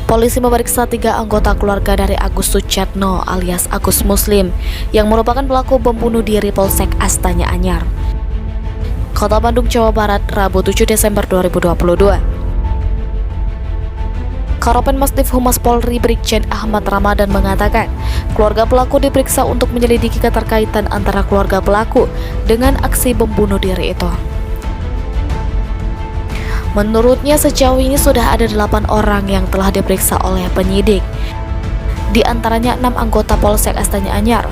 Polisi memeriksa 3 anggota keluarga dari Agus Sucetno alias Agus Muslim yang merupakan pelaku bom bunuh diri Polsek Astana Anyar, Kota Bandung, Jawa Barat, Rabu 7 Desember 2022. Karopenmas Div Humas Polri Brigjen Ahmad Ramadan mengatakan, keluarga pelaku diperiksa untuk menyelidiki keterkaitan antara keluarga pelaku dengan aksi bom bunuh diri itu. Menurutnya sejauh ini sudah ada 8 orang yang telah diperiksa oleh penyidik. Di antaranya 6 anggota Polsek Astana Anyar,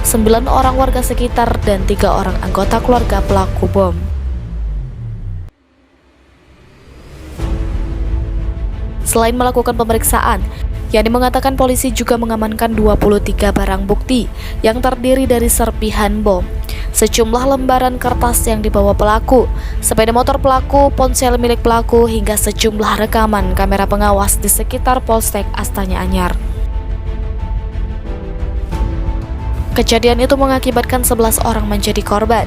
9 orang warga sekitar, dan 3 orang anggota keluarga pelaku bom. Selain melakukan pemeriksaan, Yani mengatakan polisi juga mengamankan 23 barang bukti yang terdiri dari serpihan bom, sejumlah lembaran kertas yang dibawa pelaku, sepeda motor pelaku, ponsel milik pelaku, hingga sejumlah rekaman kamera pengawas di sekitar Polsek Astana Anyar. Kejadian itu mengakibatkan 11 orang menjadi korban,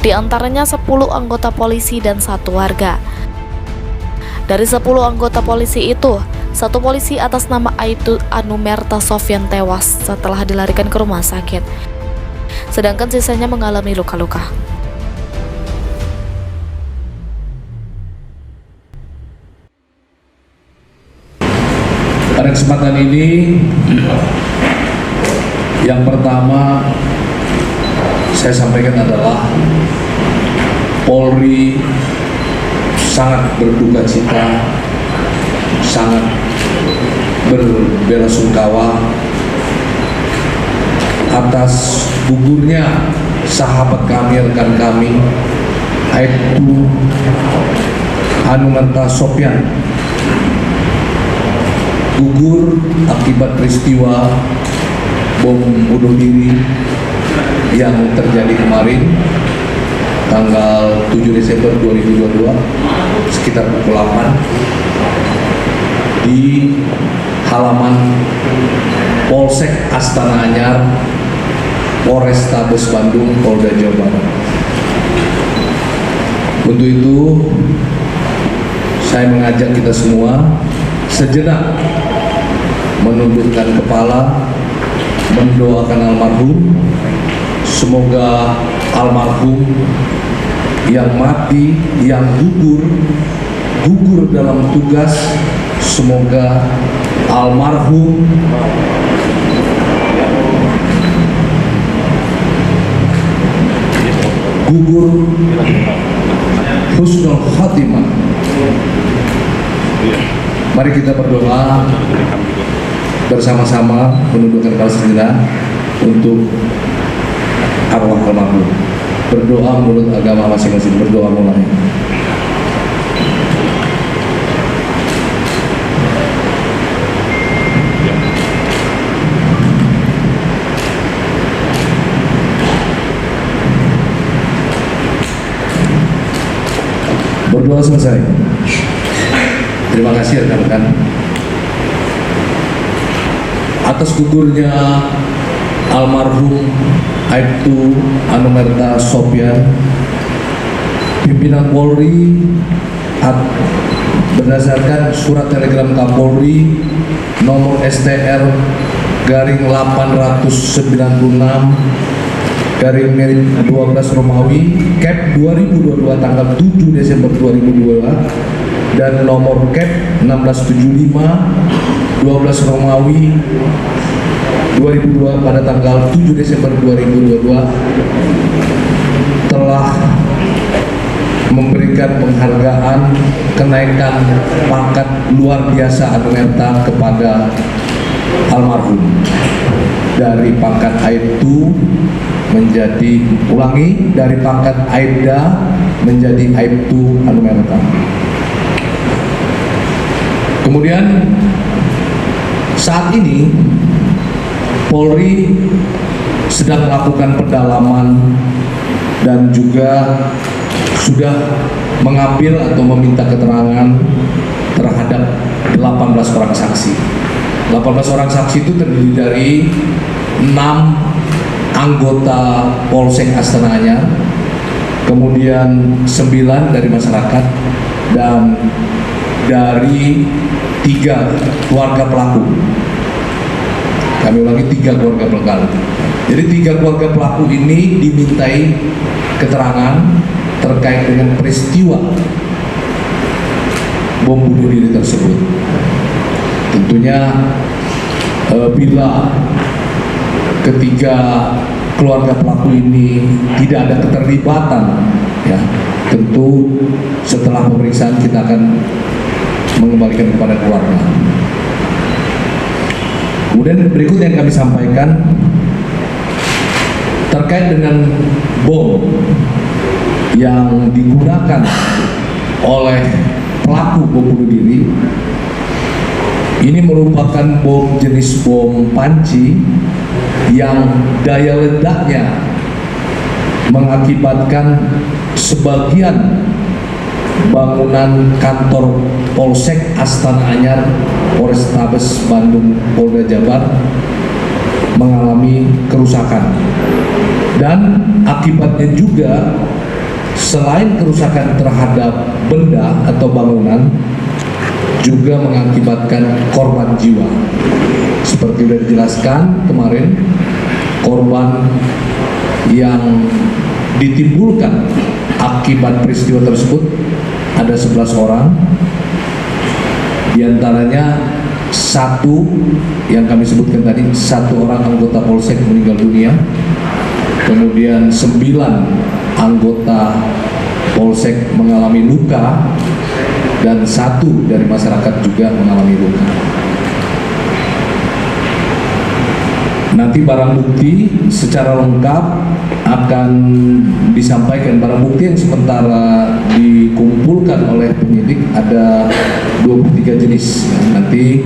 di antaranya 10 anggota polisi dan 1 warga. Dari 10 anggota polisi itu, 1 polisi atas nama Aibtu Anumerta Sofyan tewas setelah dilarikan ke rumah sakit, sedangkan sisanya mengalami luka-luka. Pada kesempatan ini, yang pertama saya sampaikan adalah Polri sangat berduka cita, sangat berbelasungkawa atas gugurnya sahabat kami, rekan kami, Aibtu Anumerta Sofyan, gugur akibat peristiwa bom bunuh diri yang terjadi kemarin tanggal 7 Desember 2022 sekitar pukul 8 di halaman Polsek Astana Anyar, Polrestabes Bandung, Polda Jawa Barat. Untuk itu saya mengajak kita semua sejenak menundukkan kepala, mendoakan almarhum. Semoga almarhum yang mati, yang gugur dalam tugas, semoga almarhum gugur husnul khatimah. Mari kita berdoa bersama-sama, menundukkan kepala sejenak untuk arwah almarhum. Berdoa menurut agama masing-masing. Berdoa mulai. Berdoa selesai. Terima kasih rekan-rekan. Atas gugurnya almarhum Aibtu Anumerta Sofyan, pimpinan Polri berdasarkan surat telegram Kapolri nomor STR garing 896 garing miring 12 Romawi Cap 2022 tanggal 7 Desember 2022 dan nomor Cap 1675 12 Romawi 2002 pada tanggal 7 Desember 2022 telah memberikan penghargaan kenaikan pangkat luar biasa Anumerta kepada almarhum dari pangkat Aibtu menjadi dari pangkat Aibda menjadi Aibtu Anumerta. Kemudian saat ini Polri sedang melakukan pendalaman dan juga sudah mengambil atau meminta keterangan terhadap 18 orang saksi. 18 orang saksi itu terdiri dari 6 anggota Polsek Astana Anyar, kemudian 9 dari masyarakat, dan dari 3 keluarga pelaku. Kami ulangi, 3 keluarga pelaku. Jadi 3 keluarga pelaku ini dimintai keterangan terkait dengan peristiwa bom bunuh diri tersebut. Tentunya bila ketiga keluarga pelaku ini tidak ada keterlibatan, ya tentu setelah pemeriksaan kita akan mengembalikan kepada keluarga. Kemudian berikut yang kami sampaikan terkait dengan bom yang digunakan oleh pelaku bom bunuh diri. Ini merupakan bom jenis bom panci yang daya ledaknya mengakibatkan sebagian bangunan kantor Polsek Astana Anyar Polrestabes Bandung Polda Jabar mengalami kerusakan. Dan akibatnya juga selain kerusakan terhadap benda atau bangunan, juga mengakibatkan korban jiwa. Seperti sudah dijelaskan kemarin, korban yang ditimbulkan akibat peristiwa tersebut ada 11 orang. Di antaranya 1 yang kami sebutkan tadi, 1 orang anggota Polsek meninggal dunia. Kemudian 9 anggota Polsek mengalami luka dan 1 dari masyarakat juga mengalami luka. Nanti barang bukti secara lengkap akan disampaikan. Barang bukti yang sementara dikumpulkan oleh penyidik ada 23 jenis. Nanti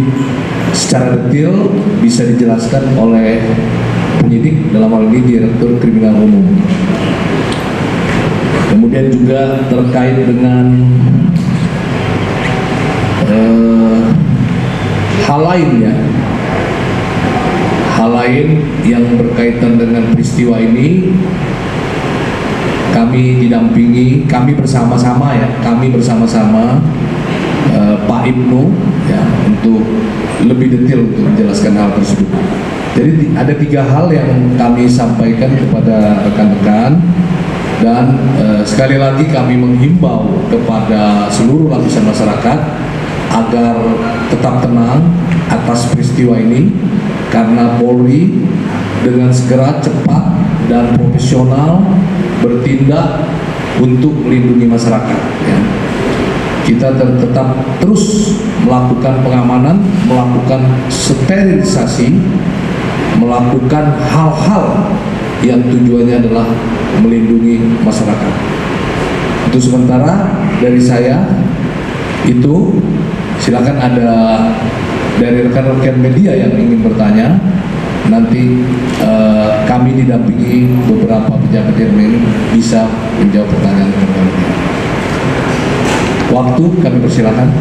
secara detail bisa dijelaskan oleh penyidik, dalam hal ini Direktur Kriminal Umum. Kemudian juga terkait dengan hal lain yang berkaitan dengan peristiwa ini, kami didampingi, kami bersama-sama Pak Ibnu ya, untuk lebih detail untuk menjelaskan hal tersebut. Jadi ada 3 hal yang kami sampaikan kepada rekan-rekan. Dan sekali lagi kami menghimbau kepada seluruh lapisan masyarakat agar tetap tenang atas peristiwa ini, karena Polri dengan segera, cepat, dan profesional bertindak untuk melindungi masyarakat. Ya. Kita tetap terus melakukan pengamanan, melakukan sterilisasi, melakukan hal-hal yang tujuannya adalah melindungi masyarakat. Itu sementara dari saya. Itu silakan ada dari rekan-rekan media yang ingin bertanya. Nanti kami didampingi beberapa pejabat yang bisa menjawab pertanyaan rekan-rekan media. Waktu kami persilakan.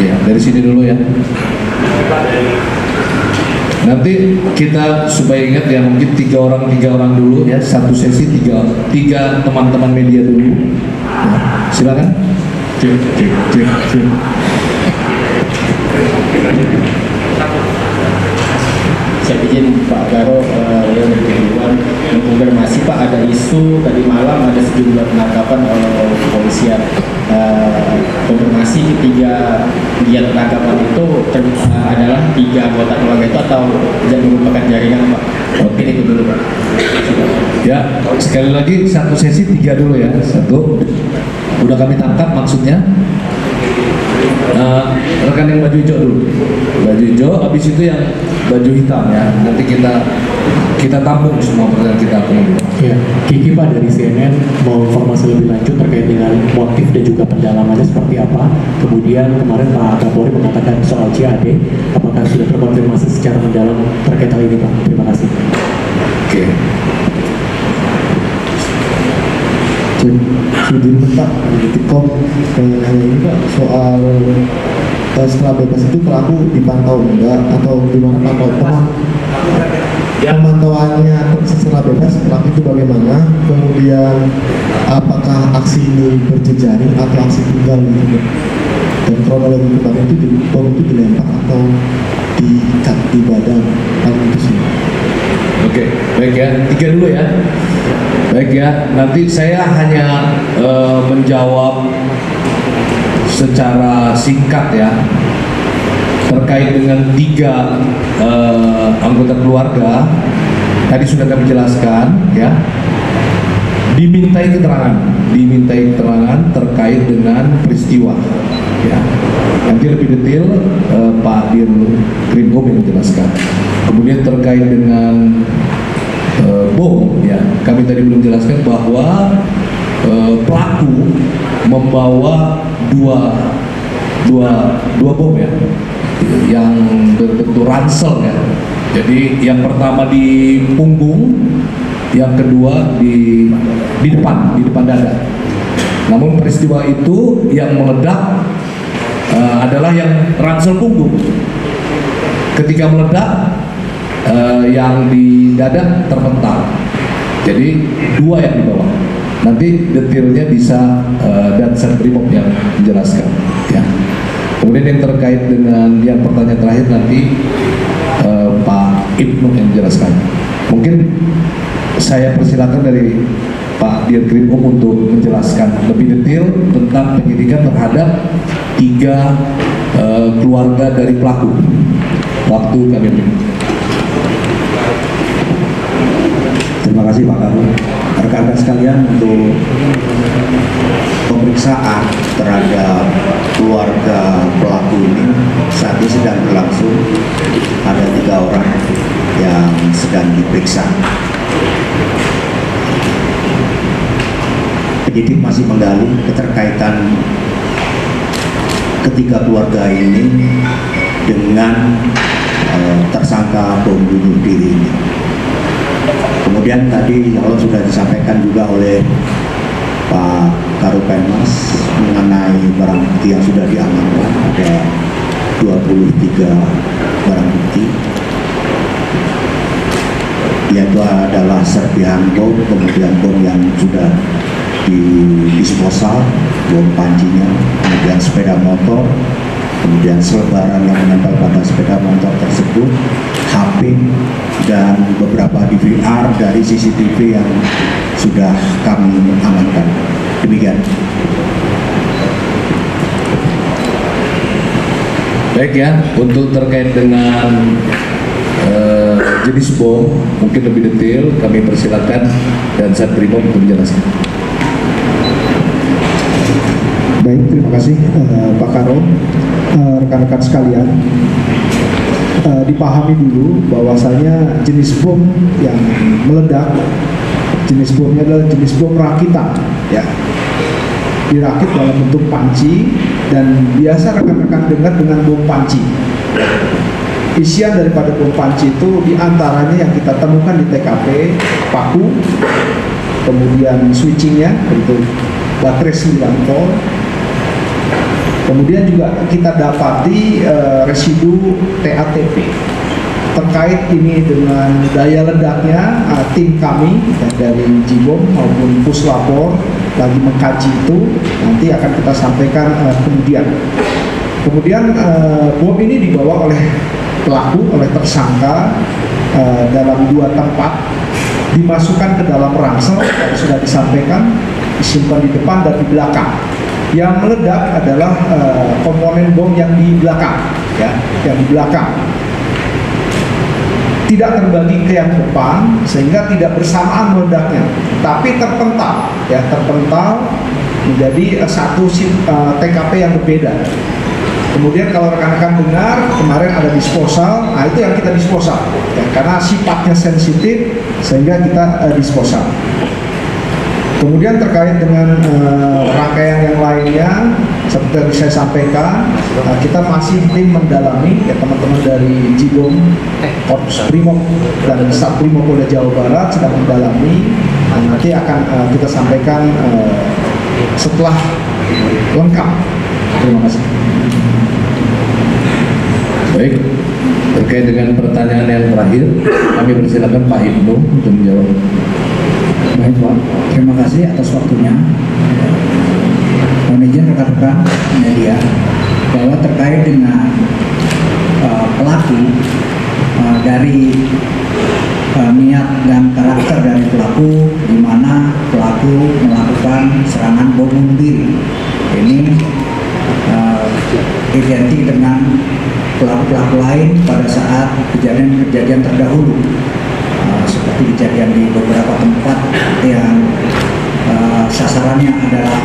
Ya, dari sini dulu ya. Nanti kita supaya ingat ya, mungkin 3 orang dulu ya, 1 sesi 3 teman-teman media dulu. Ya, silakan. Cek. Saya izin Pak Garo yang berkenan mengkonfirmasi Pak, ada isu tadi malam ada sejumlah penangkapan oleh kepolisian. Konfirmasi 3 giat penangkapan itu adalah 3 anggota keluarga itu atau merupakan jaringan Pak? Oke, itu dulu Pak. Ya, sekali lagi 1 sesi 3 dulu ya. 1 udah kami tangkap maksudnya. Rekan yang baju hijau dulu. Baju hijau, habis itu yang baju hitam ya. Nanti kita tampung semua pertanyaan kita kemudian. Ya, Kiki Pak dari CNN mau informasi lebih lanjut terkait dengan motif dan juga pendalamannya seperti apa. Kemudian kemarin Pak Kapolri mengatakan soal CAD, apakah sudah terkonfirmasi secara mendalam terkait hal ini Pak? Terima kasih. Oke. Izin Pak di Tikom ini Pak, soal setelah bebas itu pelaku dipantau enggak atau gimana Pak? Pemantauannya setelah bebas pelaku itu bagaimana? Kemudian apakah aksi ini berjejaring atau aksi tunggal gitu? Dan kronologi kebakaran itu bom itu dilempar atau diikat di badan, hal itu sih. Oke, baik ya. 3 dulu ya. Baik ya. Nanti saya hanya menjawab secara singkat ya terkait dengan 3 anggota keluarga. Tadi sudah kami jelaskan ya. Dimintai keterangan terkait dengan peristiwa. Ya. Nanti lebih detail Pak Dir Krimum yang menjelaskan. Kemudian terkait dengan bom, ya kami tadi belum jelaskan bahwa pelaku membawa dua bom ya, yang berbentuk ransel ya. Jadi yang pertama di punggung, yang kedua di depan dada. Namun peristiwa itu yang meledak adalah yang ransel punggung. Ketika meledak, yang di dada terpental. Jadi 2 yang dibawa. Nanti detailnya bisa dan Satbrimob yang menjelaskan. Ya. Kemudian yang terkait dengan yang pertanyaan terakhir nanti Pak Ibnu yang menjelaskan. Mungkin saya persilakan dari Pak Dirkrimum untuk menjelaskan lebih detail tentang penyidikan terhadap 3 keluarga dari pelaku. Waktu kami beri. Terima kasih Pak Karo. Rekan-rekan sekalian, untuk pemeriksaan terhadap keluarga pelaku ini saat ini sedang berlangsung. Ada 3 orang yang sedang diperiksa. Penyidik masih menggali keterkaitan ketiga keluarga ini dengan tersangka bom bunuh diri ini. Kemudian tadi Allah sudah disampaikan juga oleh Pak Karopenmas mengenai barang bukti yang sudah diamankan, ada 23 barang bukti, yaitu adalah serpihan bom, kemudian bom yang sudah disposal, bom pancinya, kemudian sepeda motor, kemudian selebaran yang menempel pada sepeda motor tersebut, HP, dan beberapa DVR dari CCTV yang sudah kami amankan. Demikian. Baik ya, untuk terkait dengan jenis bom mungkin lebih detail kami persilakan dan Satbrimob untuk menjelaskan. Baik, terima kasih Pak Karo. Rekan-rekan sekalian, dipahami dulu bahwasanya jenis bom yang meledak, jenis bomnya adalah jenis bom rakitan, ya, dirakit dalam bentuk panci, dan biasa rekan-rekan dengar dengan bom panci. Isian daripada bom panci itu diantaranya yang kita temukan di TKP, paku, kemudian switchingnya untuk baterai 9 volt. Kemudian juga kita dapati residu TATP. Terkait ini dengan daya ledaknya, tim kami dari Jibom maupun Puslapor lagi mengkaji itu, nanti akan kita sampaikan kemudian. Kemudian bom ini dibawa oleh pelaku, oleh tersangka dalam 2 tempat, dimasukkan ke dalam ransel yang sudah disampaikan, disimpan di depan dan di belakang. Yang meledak adalah komponen bom yang di belakang, ya, yang di belakang. Tidak terbagi ke yang depan sehingga tidak bersamaan meledaknya, tapi terpental, ya, terpental menjadi satu TKP yang berbeda. Kemudian kalau rekan-rekan dengar kemarin ada disposal, nah itu yang kita disposal, ya, karena sifatnya sensitif sehingga kita disposal. Kemudian terkait dengan rangkaian yang lainnya, seperti yang saya sampaikan, kita masih tim mendalami, ya, teman-teman dari Jibom, Korps Brimob dan Satbrimob Polda Jawa Barat sedang mendalami. Nanti akan kita sampaikan setelah lengkap. Terima kasih. Baik, terkait dengan pertanyaan yang terakhir, kami persilakan Pak Ibnu untuk menjawab. Baik Pak, Terima kasih atas waktunya. Mohon izin rekan-rekan media bahwa terkait dengan pelaku dari niat dan karakter dari pelaku, di mana pelaku melakukan serangan bom bunuh diri. Ini identik dengan pelaku-pelaku lain pada saat kejadian-kejadian terdahulu, seperti kejadian di beberapa tempat yang sasarannya adalah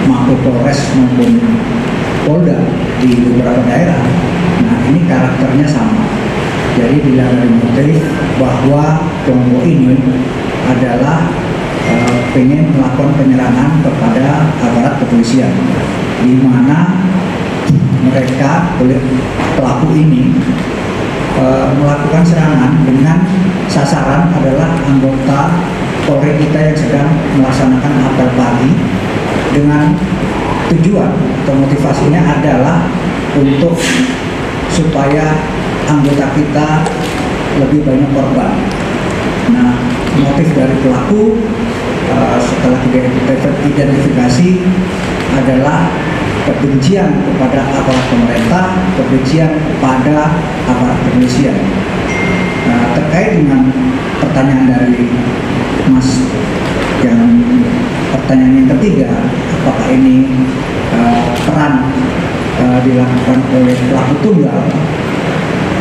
Mapolres maupun Polda di beberapa daerah. Nah, ini karakternya sama. Jadi dilihat dari motif bahwa kelompok ini adalah pengen melakukan penyerangan kepada aparat kepolisian, di mana mereka pelaku ini melakukan serangan dengan sasaran adalah anggota Polri kita yang sedang melaksanakan apel pagi, dengan tujuan atau motivasinya adalah untuk supaya anggota kita lebih banyak korban. Nah, motif dari pelaku setelah identifikasi adalah kebencian kepada aparat pemerintah, kebencian kepada aparat kepolisian. Terkait dengan pertanyaan dari Mas yang pertanyaan yang ketiga, apakah ini peran dilakukan oleh pelaku tunggal?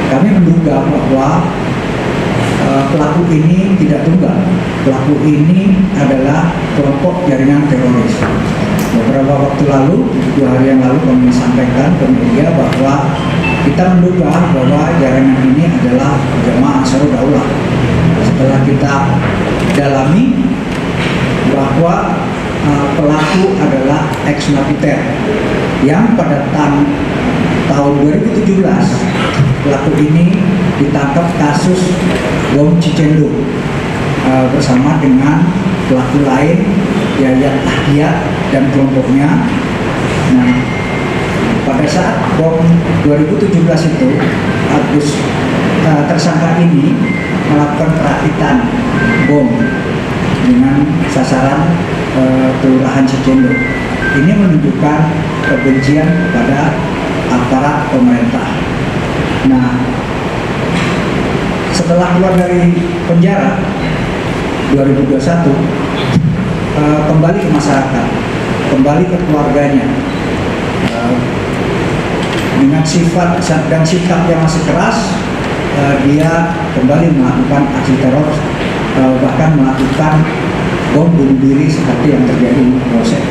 Kami menduga bahwa pelaku ini tidak tunggal. Pelaku ini adalah kelompok jaringan teroris. Beberapa waktu lalu, 2 hari yang lalu kami sampaikan ke media bahwa kita menduga bahwa jaringan ini adalah Jamaah Ansarud Daulah. Setelah kita dalami bahwa pelaku adalah ex-napiter yang pada tahun 2017 pelaku ini ditangkap kasus bom Cicendo bersama dengan pelaku lain Yayat Ahyat dan kelompoknya. Nah, pada saat bom 2017 itu tersangka ini melakukan perakitan bom dengan sasaran kelurahan Cicendo. Ini menunjukkan kebencian kepada aparat pemerintah. Nah, setelah keluar dari penjara 2021, kembali ke masyarakat, kembali ke keluarganya, dengan sifat dan sikap yang masih keras, dia kembali melakukan aksi teror, bahkan melakukan bom bunuh diri seperti yang terjadi di Polsek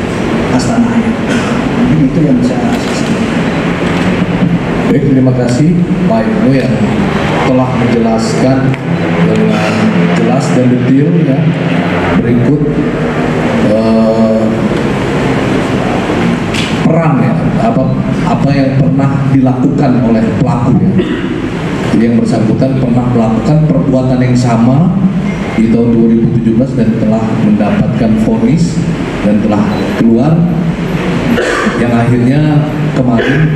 Astana Anyar. Mungkin itu yang bisa saya sampaikan. Baik, terima kasih Pak Ibnu yang telah menjelaskan dengan jelas dan detail ya. Berikut peran ya, apa yang pernah dilakukan oleh pelaku ya. Jadi yang bersangkutan pernah melakukan perbuatan yang sama di tahun 2017 dan telah mendapatkan vonis dan telah keluar, yang akhirnya kemarin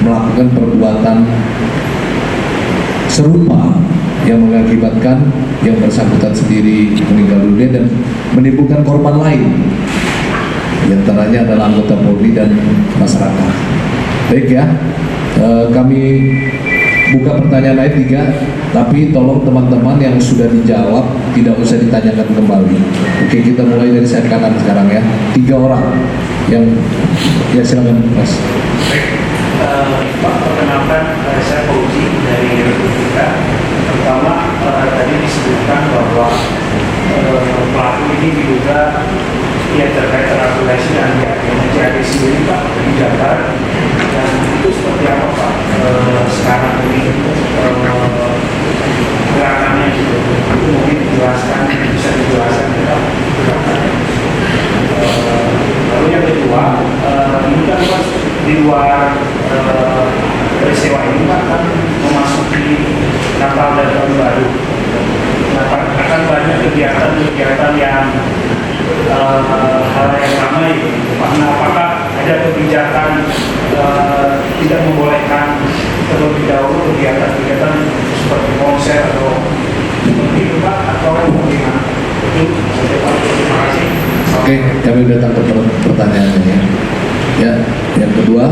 melakukan perbuatan serupa yang mengakibatkan yang bersangkutan sendiri meninggal dunia dan menimbulkan korban lain, di antaranya adalah anggota Polri dan masyarakat. Baik ya, kami buka pertanyaan lain 3, tapi tolong teman-teman yang sudah dijawab tidak usah ditanyakan kembali. Oke, kita mulai dari sayap kanan sekarang ya. 3 orang yang ya, silakan Mas. Pak, perkenalkan saya Fauzi dari Republika. Pertama, tadi disebutkan bahwa pelaku ini diduga terkait terakulasi dan JAD sendiri Pak di Jabar, dan itu seperti apa Pak sekarang ini gerakannya gitu, itu mungkin dijelaskan, bisa dijelaskan Pak. Lalu yang kedua, ini kan Pak di luar peristiwa ini Pak kan memasuki Natal dan Tahun Baru. Nah, akan banyak kegiatan-kegiatan yang hal yang ramai. Nah, apakah ada kebijakan tidak membolehkan terlebih dahulu kegiatan-kegiatan seperti konser atau seperti itu Pak, atau bagaimana? Itu saja Pak. Terima kasih. Oke, kami datang ke pertanyaannya ya. Ya, yang kedua.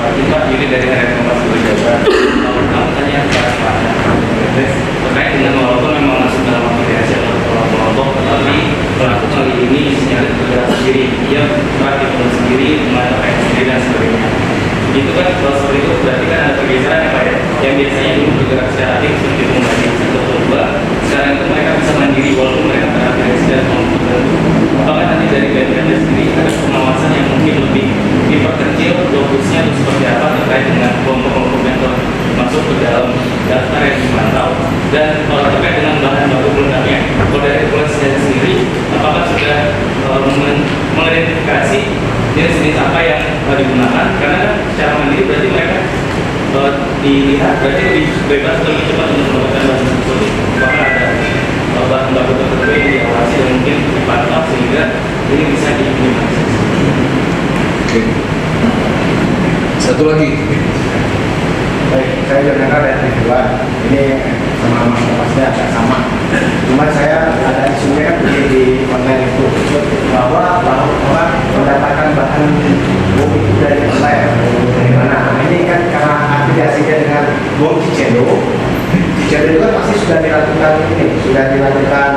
Kita ini dari rekomendasi berjaga. Pertama tanya terkait dengan walaupun memang masuk dalam aplikasi atau kelompok, tetapi pelaku kali ini secara bergerak sendiri, dia berarti sendiri, melakukan sendiri dan sebagainya. Itu kan kalau seperti itu berarti kan ada pergeseran ya Pak ya, yang biasanya dulu bergerak secara aktif seperti itu membagi satu atau dua, sekarang itu mereka bisa mandiri walaupun mereka terafiliasi dan kelompok tertentu. Apakah nanti dari BNN sendiri ada pengawasan yang mungkin lebih diperkecil fokusnya atau seperti apa terkait dengan kelompok-kelompok yang telah masuk ke dalam daftar yang dimantau, dan kalau terkait dengan bahan baku peledaknya, kalau dari regulasi sendiri apakah sudah mengidentifikasi jenis-jenis apa yang digunakan, karena kan secara mandiri berarti mereka dilihat berarti lebih bebas atau lebih cepat untuk mendapatkan bahan tersebut. Apakah ada bahan baku tertentu yang diawasi dan mungkin dipantau sehingga ini bisa diimplementasi. Oke. Satu lagi. Baik, saya juga dengar dari kedua ini sama mas-masnya agak sama. Cuma saya ada isunya kan di online itu bahwa orang mendapatkan bahan bom itu dari online. Dari mana? Ini kan karena afiliasinya dengan bom Cicendo. Cicendo itu kan pasti sudah dilakukan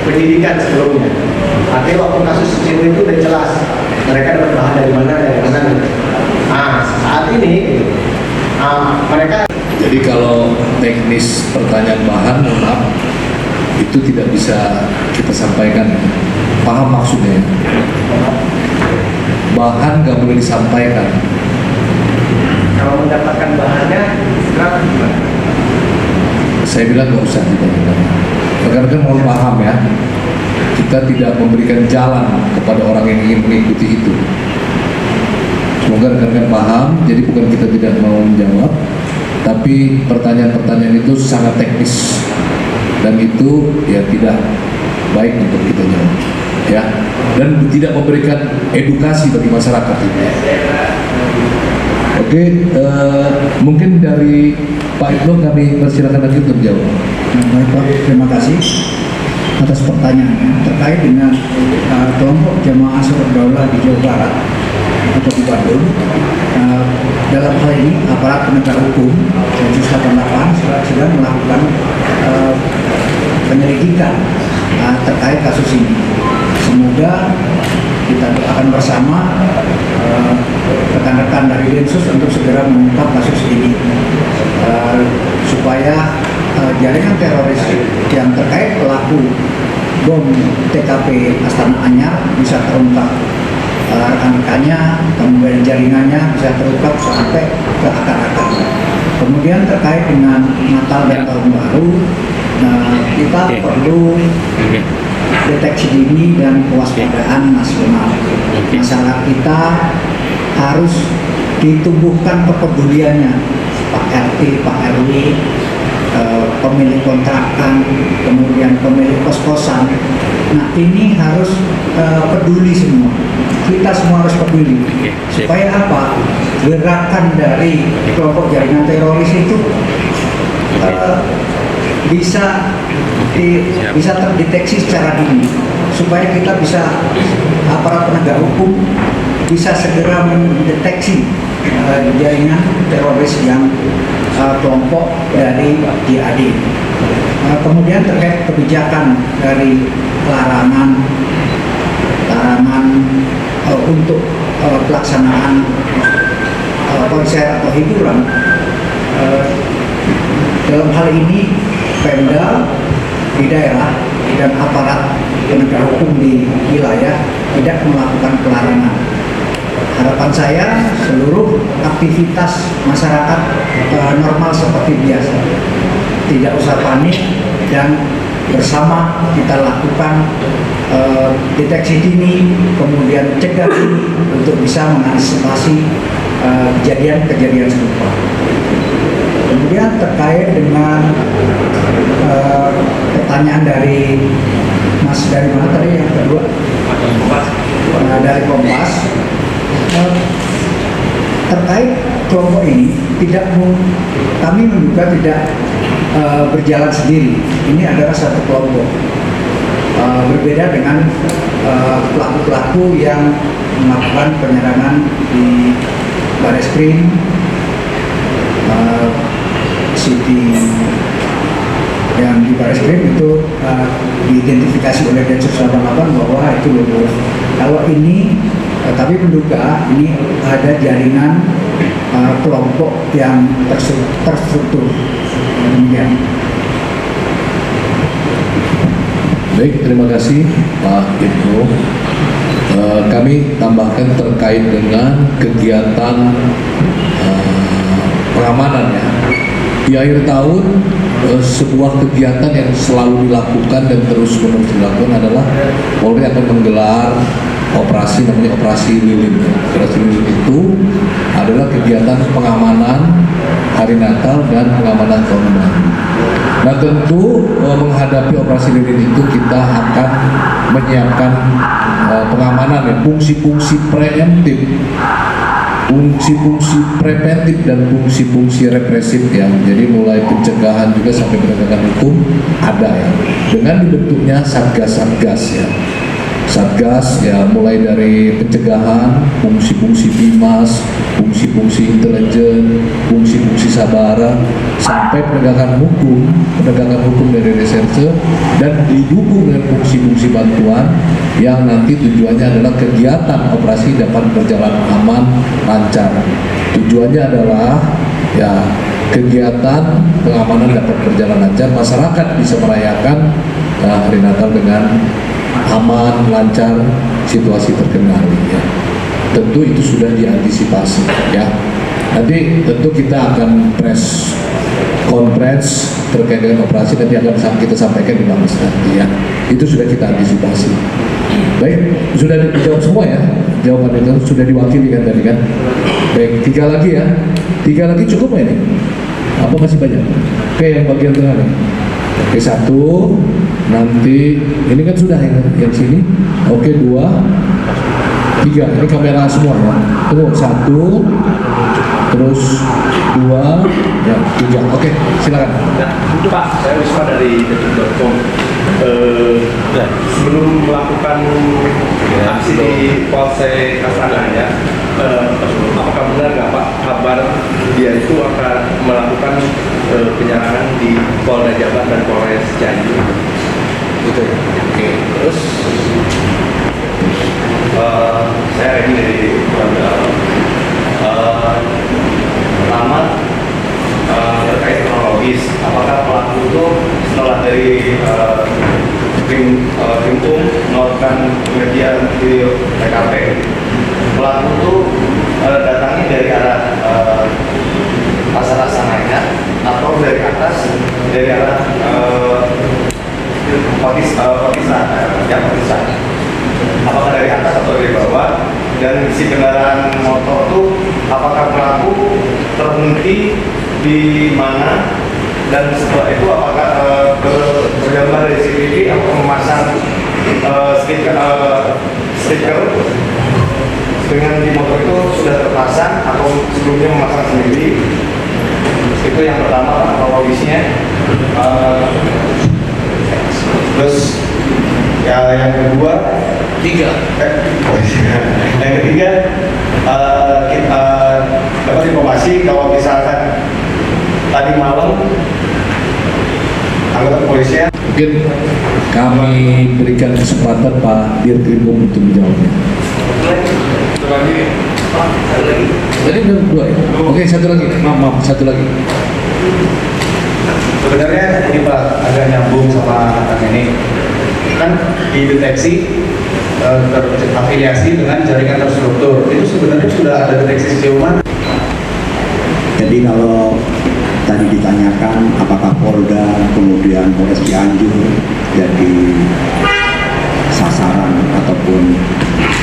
penyidikan sebelumnya. Artinya waktu kasus Cicendo itu sudah jelas mereka dapat bahan dari mana. Nah, saat ini mereka. Jadi kalau teknis pertanyaan bahan, mohon maaf, itu tidak bisa kita sampaikan. Paham maksudnya? Bahan nggak boleh disampaikan. Kalau mendapatkan bahannya, berapa gimana? Saya bilang nggak usah ditanyakan. Rekan-rekan mohon paham ya. Kita tidak memberikan jalan kepada orang yang ingin mengikuti itu. Semoga rekan-rekan paham. Jadi bukan kita tidak mau menjawab, tapi pertanyaan-pertanyaan itu sangat teknis dan itu ya tidak baik untuk kita jawab, ya, dan tidak memberikan edukasi bagi masyarakat ini. Oke, mungkin dari Pak Ibnu kami persilakan lagi untuk jawab. Baik Pak, terima kasih atas pertanyaannya terkait dengan kelompok jamaah Ansarud Daulah di Jawa Barat atau di Bandung. Dalam hal ini aparat penegak hukum Densus 88 sedang melakukan penyelidikan terkait kasus ini. Semoga kita doakan bersama rekan-rekan dari Densus untuk segera mengungkap kasus ini supaya jaringan teroris yang terkait pelaku bom TKP Astana Anyar bisa terungkap, rekan-rekannya, kemudian jaringannya bisa terungkap sampai ke akar-akar. Kemudian terkait dengan Natal dan Tahun Baru, kita perlu deteksi dini dan kewaspadaan nasional. Masyarakat kita harus ditumbuhkan kepeduliannya, Pak RT, Pak RW, pemilik kontrakan, kemudian pemilik kos-kosan. Nah ini harus peduli semua. Kita semua harus peduli. Supaya apa? Gerakan dari kelompok jaringan teroris itu bisa terdeteksi secara dini. Supaya kita bisa, aparat penegak hukum bisa segera mendeteksi jaringan teroris yang kelompok dari JAD. Kemudian terkait kebijakan dari larangan untuk pelaksanaan konser atau hiburan, dalam hal ini Pemda di daerah dan aparat penegak hukum di wilayah tidak melakukan pelarangan. Harapan saya seluruh aktivitas masyarakat normal seperti biasa, tidak usah panik, dan bersama kita lakukan deteksi dini, kemudian cegah dini untuk bisa mengantisipasi kejadian-kejadian serupa. Kemudian terkait dengan pertanyaan dari Mas, dari mana tadi yang kedua? Dari Kompas. Terkait kelompok ini kami menduga tidak berjalan sendiri. Ini adalah satu kelompok. berbeda dengan pelaku-pelaku yang melakukan penyerangan di Bareskrim, City yang di Bareskrim itu diidentifikasi oleh Densus 88 bahwa itu lulus. Kalau ini tapi menduga ini ada jaringan kelompok yang terstruktur. Demikian. Baik, terima kasih Pak Ibnu. Kami tambahkan terkait dengan kegiatan pengamanan ya. Di akhir tahun sebuah kegiatan yang selalu dilakukan dan terus menerus dilakukan adalah Polri akan menggelar operasi namanya operasi lilin. Operasi lilin itu adalah kegiatan pengamanan hari Natal dan pengamanan tahun baru. Nah tentu menghadapi operasi lilin itu kita akan menyiapkan pengamanan ya, fungsi-fungsi preemptif, fungsi-fungsi preventif dan fungsi-fungsi represif ya. Jadi mulai pencegahan juga sampai penegakan hukum ada ya. Dengan dibentuknya satgas-satgas ya. Satgas ya mulai dari pencegahan, fungsi-fungsi bimas, fungsi-fungsi intelijen, fungsi-fungsi sabara sampai penegakan hukum dari reserse dan didukung dengan fungsi-fungsi bantuan yang nanti tujuannya adalah kegiatan operasi dapat berjalan aman, lancar. Tujuannya adalah ya kegiatan pengamanan dapat berjalan lancar, masyarakat bisa merayakan hari Natal dengan aman, lancar, situasi terkendali ya. Tentu itu sudah diantisipasi ya. Nanti tentu kita akan press conference terkait dengan operasi nanti akan kita sampaikan di Mabes nanti ya. Itu sudah kita antisipasi. Baik, sudah dijawab semua ya. Jawaban itu sudah diwakili kan tadi kan. Baik, 3 lagi ya. 3 lagi cukup nggak ini? Apa masih banyak? Oke, yang bagian tengah nih. Oke, 1, nanti ini kan sudah yang sini. Oke, 2, 3. Ini kamera semua ya. Tunggu, 1, terus 2, ya 3. Oke, silakan. Nah, itu Pak, saya Wisma dari detik.com. Sebelum melakukan aksi di Polsek Astana, apakah benar nggak Pak kabar dia itu akan melakukan penyerangan di Polda Jabar dan Polres Cianjur? Gitu ya. Oke. Terus saya ini dari Polda. Pertama terkait kronologis, apakah pelaku itu setelah dari Krimtum melakukan pengerjaan di TKP, pelaku itu datangnya dari arah Pasar Asananya atau dari atas dari arah Potisan, apakah dari atas atau dari bawah, dan si kendaraan motor itu apakah pelaku terhenti di mana, dan setelah itu apakah bergambar dari CCTV atau memasang stiker dengan di motor itu sudah terpasang atau sebelumnya memasang sendiri. Itu yang pertama kronologisnya. Terus ya yang kedua, yang ketiga kita dapat informasi kalau misalkan tadi malam anggota kepolisian, mungkin kami berikan kesempatan Pak Dirkrimum untuk menjawabnya. Jadi udah 2 ya? Oke, 1 lagi. Maaf, 1 lagi. Sebenarnya ini Pak agak nyambung sama ini, kan dideteksi terafiliasi dengan jaringan terstruktur. Itu sebenarnya sudah ada deteksi sejauh mana? Jadi kalau tadi ditanyakan apakah Polda kemudian Polres Cianjur jadi sasaran ataupun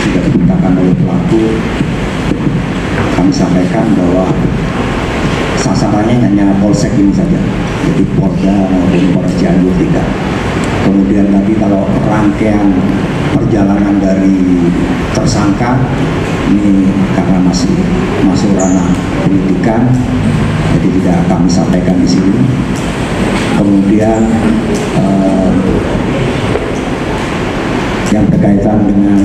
sudah diberikan oleh pelaku, kami sampaikan bahwa sasarannya hanya Polsek ini saja, jadi Polda maupun Polres Cianjur tidak. Kemudian tadi kalau rangkaian perjalanan dari tersangka ini karena masih masuk ranah penyidikan, jadi tidak kami sampaikan di sini. Kemudian yang berkaitan dengan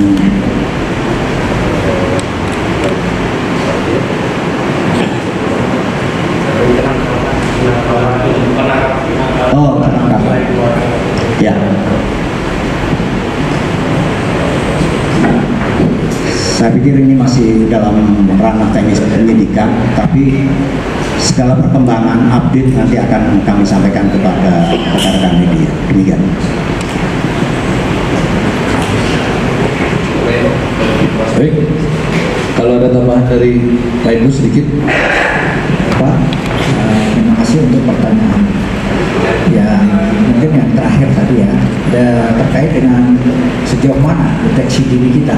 penangkapan. Ya. Saya pikir ini masih dalam ranah teknis penyidikan, tapi segala perkembangan update nanti akan kami sampaikan kepada rekan-rekan media. Demikian. Baik, kalau ada tambahan dari Pak Ibnu sedikit. Pak, terima kasih untuk pertanyaan. Ya, mungkin yang terakhir tadi ya, terkait dengan sejauh mana deteksi dini kita,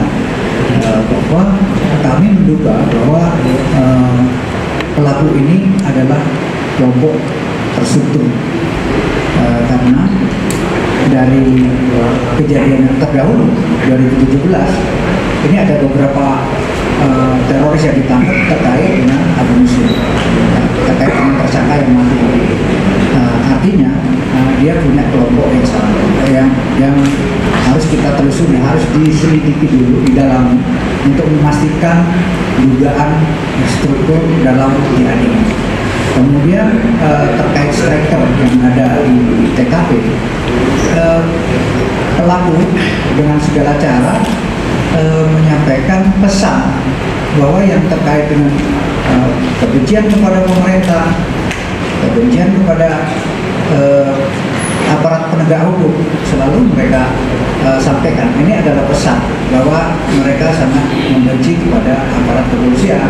bahwa kami menduga bahwa pelaku ini adalah kelompok terstruktur, karena dari kejadian yang terdahulu 2017 ini ada beberapa teroris yang ditangkap terkait dengan Abu Muslim, terkait dengan tersangka yang mati. Artinya dia punya kelompok yang sama, yang harus kita telusuri, harus diselidiki dulu di dalam untuk memastikan dugaan struktur dalam jihad ini. Kemudian terkait striker yang ada di TKP, pelaku dengan segala cara menyampaikan pesan bahwa yang terkait dengan kebencian kepada pemerintah, kebencian kepada aparat penegak hukum, selalu mereka sampaikan. Ini adalah pesan bahwa mereka sangat membenci kepada aparat kepolisian,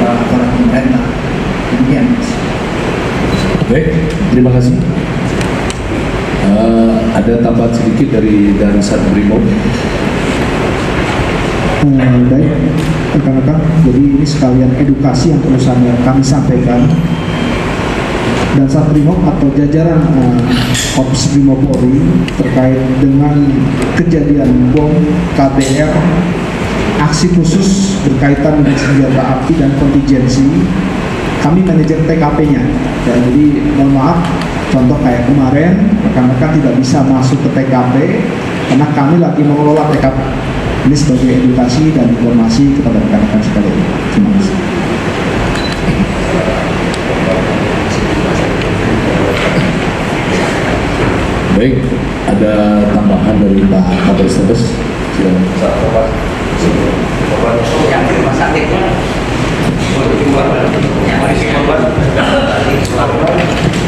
aparat pemerintah. Demikian. Baik, terima kasih. Ada tambahan sedikit dari Satbrimob. Baik, rekan-rekan, jadi ini sekalian edukasi yang perlu kami sampaikan. Dan Satbrimob atau jajaran Korps Brimob Polri terkait dengan kejadian bom KBR, aksi khusus berkaitan dengan senjata api dan kontingensi, kami manajer TKP-nya. Dan jadi mohon maaf, contoh kayak kemarin rekan-rekan tidak bisa masuk ke TKP karena kami lagi mengelola TKP. Ini sebagai edukasi dan informasi kepada rekan-rekan sekalian. Terima kasih. Baik, ada tambahan dari Pak Kapolres.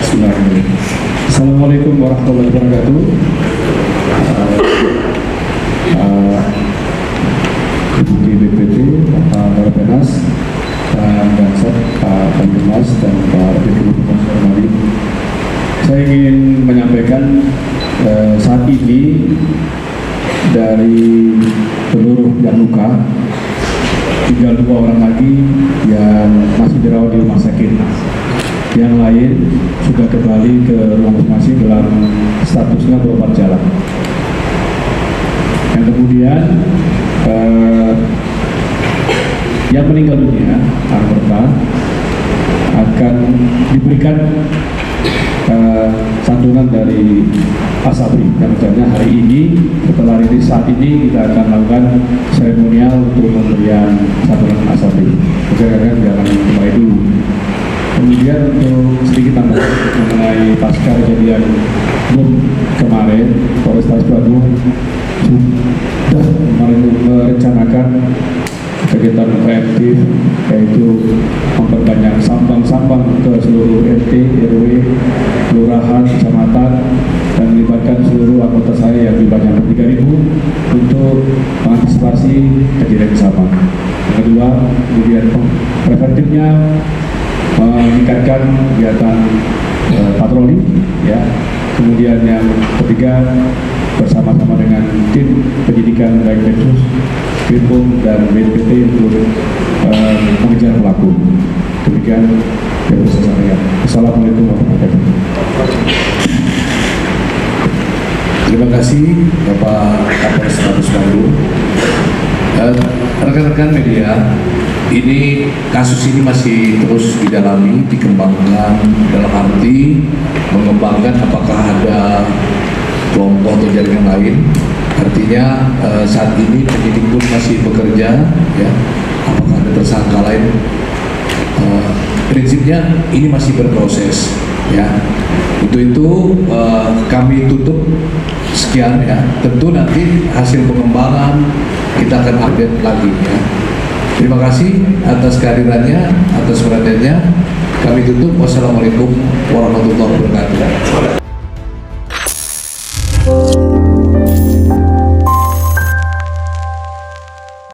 Silakan. Assalamualaikum warahmatullahi wabarakatuh. Di BPT, Pak Barapenas, Pak Gansat, Pak Kamtimas, dan Pak Direktur Pengawas. Saya ingin menyampaikan saat ini dari seluruh yang luka, tinggal 2 orang lagi yang masih dirawat di rumah sakit. Yang lain sudah kembali ke rumah masing-masing dalam statusnya berobat jalan. Yang kemudian yang meninggal dunia anggota akan diberikan santunan dari Asabri. Yang rencananya hari ini, setelah rilis saat ini kita akan melakukan seremonial untuk pemberian santunan Asabri. Rekan-rekan jangan kembali dulu. Kemudian untuk sedikit tambahan mengenai pasca kejadian bom kemarin, Polrestabes Bandung sudah merencanakan kegiatan preventif, yaitu memperbanyak sambang-sambang ke seluruh RT, RW, kelurahan, kecamatan, dan melibatkan seluruh anggota saya yang jumlahnya 3.000 untuk mengantisipasi kejadian sama. Yang kedua, kemudian preventifnya meningkatkan kegiatan patroli, ya. Kemudian yang ketiga, bersama-sama dengan tim penyidikan baik Densus, Binpom dan BNPT untuk mengejar pelaku. Demikian yang bisa saya sampaikan. Assalamualaikum warahmatullahi wabarakatuh. Terima kasih Bapak Kapolres Bandung. Rekan-rekan media, ini kasus ini masih terus didalami, dikembangkan dalam arti mengembangkan apakah ada kelompok atau jaringan lain. Artinya artinya saat ini penyidik pun masih bekerja, ya. Apakah ada tersangka lain? Prinsipnya ini masih berproses, ya. Untuk itu kami tutup sekian, ya. Tentu nanti hasil pengembangan kita akan update lagi, ya. Terima kasih atas kehadirannya, atas perhatiannya. Kami tutup. Wassalamualaikum warahmatullahi wabarakatuh.